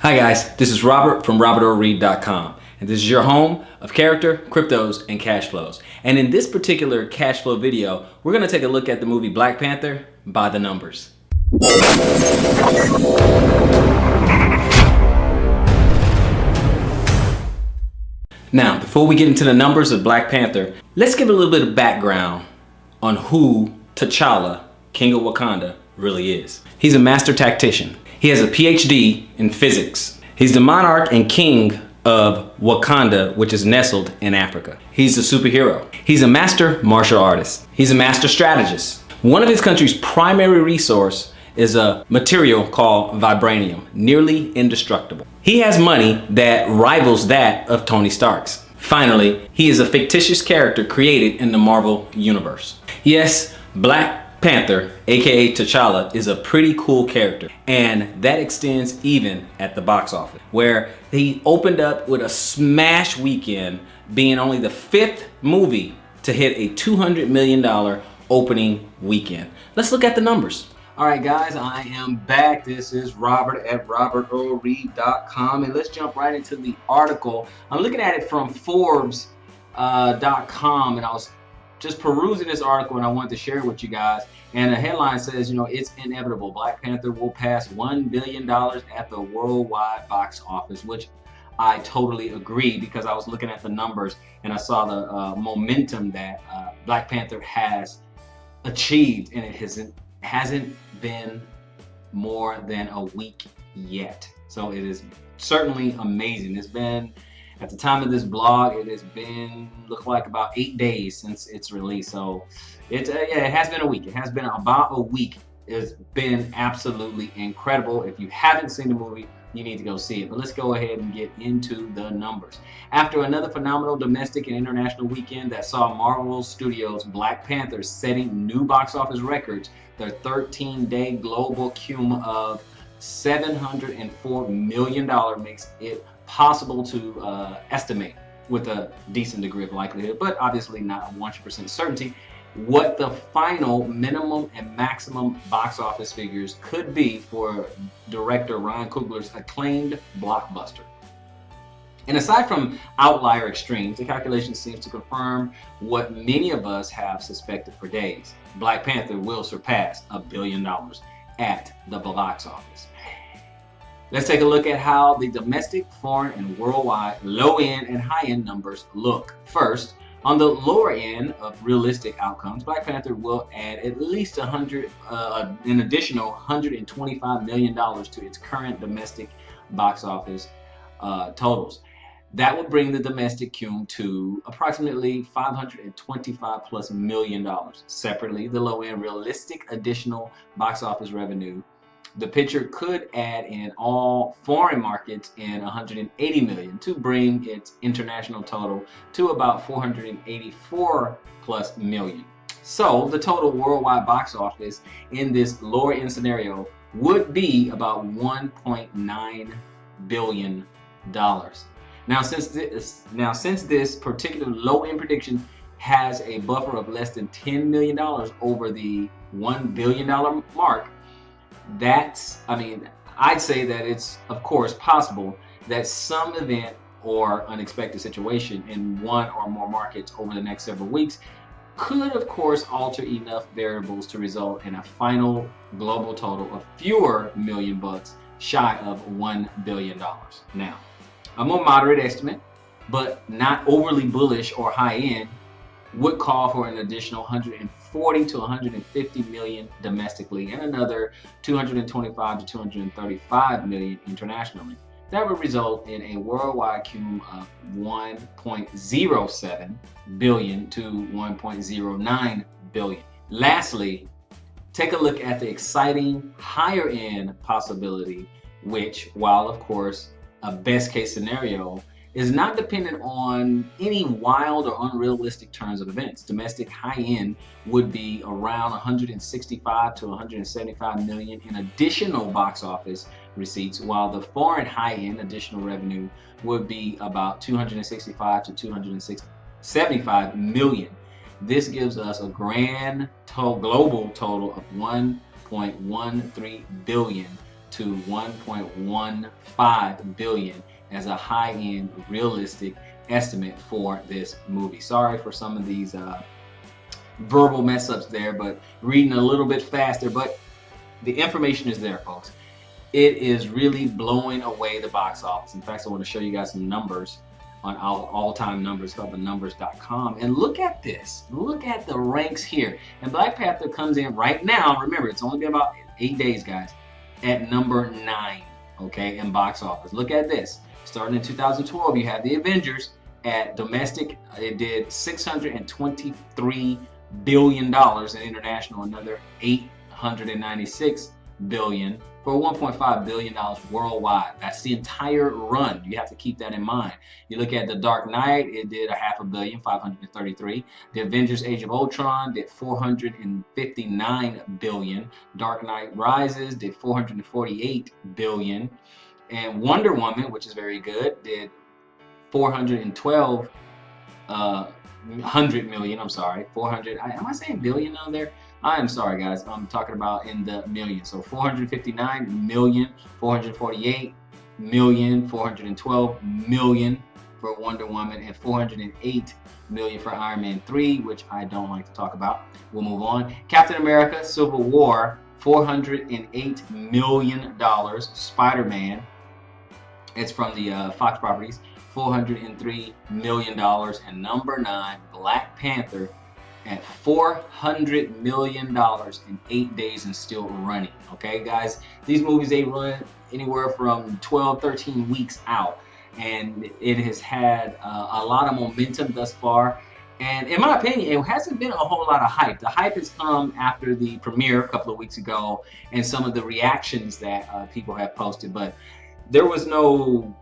Hi guys, this is Robert from robertorreed.com, and this is your home of character, cryptos, and cash flows. And in this particular cash flow video, we're going to take a look at the movie Black Panther by the numbers. Now, before we get into the numbers of Black Panther, let's give a little bit of background on who T'Challa, King of Wakanda, really is. He's a master tactician. He has a PhD in physics. He's the monarch and king of Wakanda, which is nestled in Africa. He's a superhero. He's a master martial artist. He's a master strategist. One of his country's primary resource is a material called vibranium, nearly indestructible. He has money that rivals that of Tony Stark's. Finally, he is a fictitious character created in the Marvel universe. Yes, Black Panther, aka T'Challa, is a pretty cool character, and that extends even at the box office, where he opened up with a smash weekend, being only the 5th movie to hit a $200 million opening weekend. Let's look at the numbers. All right, guys, I am back. This is Robert at robertorreed.com, and let's jump right into the article. I'm looking at it from Forbes.com, and I was just perusing this article, and I wanted to share it with you guys. And the headline says, it's inevitable. Black Panther will pass $1 billion at the worldwide box office, which I totally agree, because I was looking at the numbers and I saw the momentum that Black Panther has achieved, and it hasn't been more than a week yet. So it is certainly amazing. It's been, at the time of this blog, it has been, look like about 8 days since its release. So it has been a week. It has been about a week. It's been absolutely incredible. If you haven't seen the movie, you need to go see it. But let's go ahead and get into the numbers. After another phenomenal domestic and international weekend that saw Marvel Studios' Black Panther setting new box office records, their 13-day global cum of $704 million makes it possible to estimate with a decent degree of likelihood, but obviously not a 100% certainty, what the final minimum and maximum box office figures could be for director Ryan Coogler's acclaimed blockbuster. And aside from outlier extremes, the calculation seems to confirm what many of us have suspected for days. Black Panther will surpass $1 billion at the box office. Let's take a look at how the domestic, foreign, and worldwide low-end and high-end numbers look. First, on the lower end of realistic outcomes, Black Panther will add at least an additional $125 million to its current domestic box office totals. That would bring the domestic cum to approximately $525+ million. Separately, the low-end realistic additional box office revenue, the picture could add in all foreign markets in $180 million to bring its international total to about $484+ million. So the total worldwide box office in this lower end scenario would be about $1.9 billion. Now, since this particular low end prediction has a buffer of less than $10 million over the $1 billion mark, I'd say that it's, of course, possible that some event or unexpected situation in one or more markets over the next several weeks could, of course, alter enough variables to result in a final global total of fewer million bucks shy of $1 billion. Now, a more moderate estimate, but not overly bullish or high end, would call for an additional 140 to 150 million domestically and another 225 to 235 million internationally. That would result in a worldwide cum of 1.07 billion to 1.09 billion. Lastly, take a look at the exciting higher end possibility, which, while of course a best case scenario, is not dependent on any wild or unrealistic turns of events. Domestic high-end would be around 165 to 175 million in additional box office receipts, while the foreign high-end additional revenue would be about 265 to 275 million. This gives us a grand global total of 1.13 billion to 1.15 billion as a high-end realistic estimate for this movie. Sorry for some of these verbal mess ups there, but reading a little bit faster, but the information is there, folks. It is really blowing away the box office. In fact, I want to show you guys some numbers on all-time numbers, called thenumbers.com. And look at this. Look at the ranks here. And Black Panther comes in right now. Remember, it's only been about 8 days, guys, at number 9, okay, in box office. Look at this. Starting in 2012, you have the Avengers at domestic. It did $623 billion, and international another $896 billion, for $1.5 billion worldwide. That's the entire run. You have to keep that in mind. You look at The Dark Knight, it did $500 million, 533. The Avengers Age of Ultron did $459 billion. Dark Knight Rises did $448 billion. And Wonder Woman, which is very good, did 412 100 million. I'm sorry, 400. Am I saying billion now there? I am sorry, guys. I'm talking about in the millions. So 459 million, 448 million, 412 million for Wonder Woman, and 408 million for Iron Man 3, which I don't like to talk about. We'll move on. Captain America Civil War, $408 million. Spider-Man, it's from the Fox properties, $403 million. And number 9, Black Panther, at $400 million in 8 days and still running. Okay, guys, these movies, they run anywhere from 12, 13 weeks out, and it has had a lot of momentum thus far. And in my opinion, it hasn't been a whole lot of hype. The hype has come after the premiere a couple of weeks ago and some of the reactions that people have posted, but there was no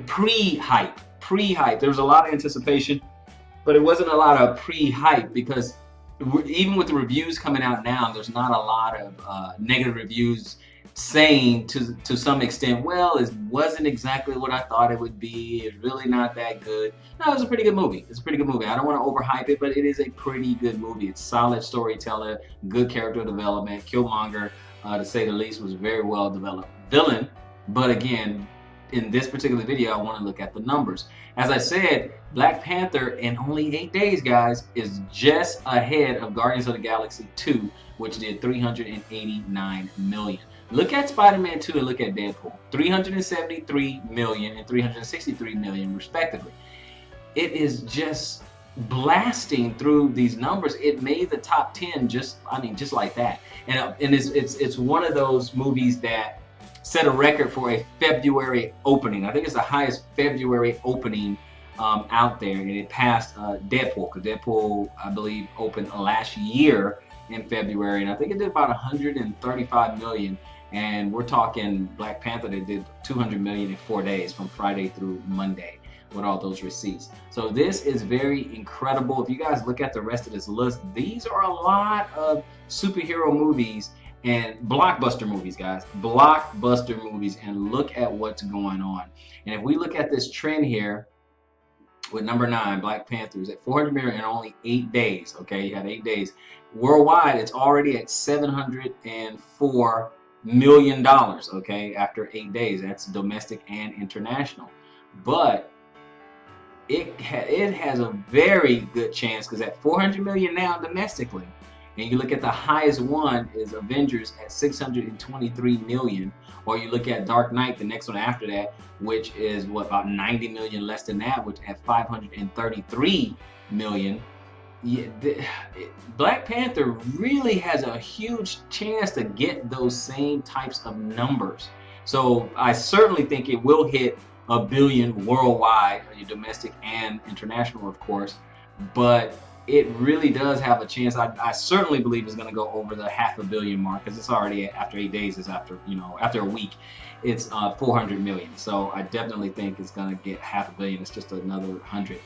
pre-hype. There was a lot of anticipation, but it wasn't a lot of pre-hype, because even with the reviews coming out now, there's not a lot of negative reviews saying to some extent, well, it wasn't exactly what I thought it would be. It's really not that good. No, it's a pretty good movie. It's a pretty good movie. I don't want to overhype it, but it is a pretty good movie. It's solid storyteller, good character development. Killmonger, to say the least, was very well developed villain. But again, in this particular video, I want to look at the numbers. As I said, Black Panther in only 8 days, guys, is just ahead of Guardians of the Galaxy 2, which did $389 million. Look at Spider-Man 2 and look at Deadpool, $373 million and $363 million respectively. It is just blasting through these numbers. It made the top 10 just like that. And it's one of those movies that set a record for a February opening. I think it's the highest February opening out there, and it passed Deadpool, because Deadpool, I believe, opened last year in February, and I think it did about 135 million. And we're talking Black Panther that did 200 million in 4 days, from Friday through Monday, with all those receipts. So this is very incredible. If you guys look at the rest of this list, these are a lot of superhero movies and blockbuster movies, guys. Blockbuster movies, and look at what's going on. And if we look at this trend here with number 9, Black Panther is at 400 million in only 8 days. Okay, you had 8 days. Worldwide, it's already at $704 million. Okay, after 8 days, that's domestic and international. But it has a very good chance, because at 400 million now domestically. And you look at the highest one is Avengers at 623 million, or you look at Dark Knight, the next one after that, which is what, about 90 million less than that, which at 533 million. Yeah, Black Panther really has a huge chance to get those same types of numbers. So I certainly think it will hit $1 billion worldwide, domestic and international, of course, but it really does have a chance. I certainly believe it's going to go over the $500 million mark, because it's already after 8 days. It's after a week, it's 400 million. So I definitely think it's going to get $500 million. It's just another 100.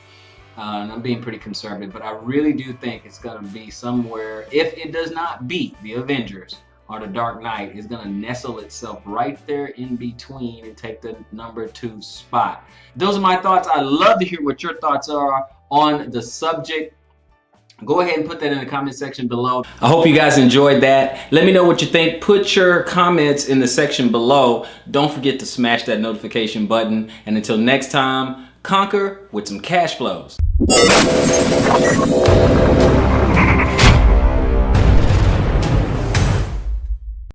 And I'm being pretty conservative, but I really do think it's going to be somewhere. If it does not beat the Avengers or the Dark Knight, it's going to nestle itself right there in between and take the number 2 spot. Those are my thoughts. I'd love to hear what your thoughts are on the subject. Go ahead and put that in the comment section below. I hope you guys enjoyed that. Let me know what you think. Put your comments in the section below. Don't forget to smash that notification button. And until next time, conquer with some cash flows.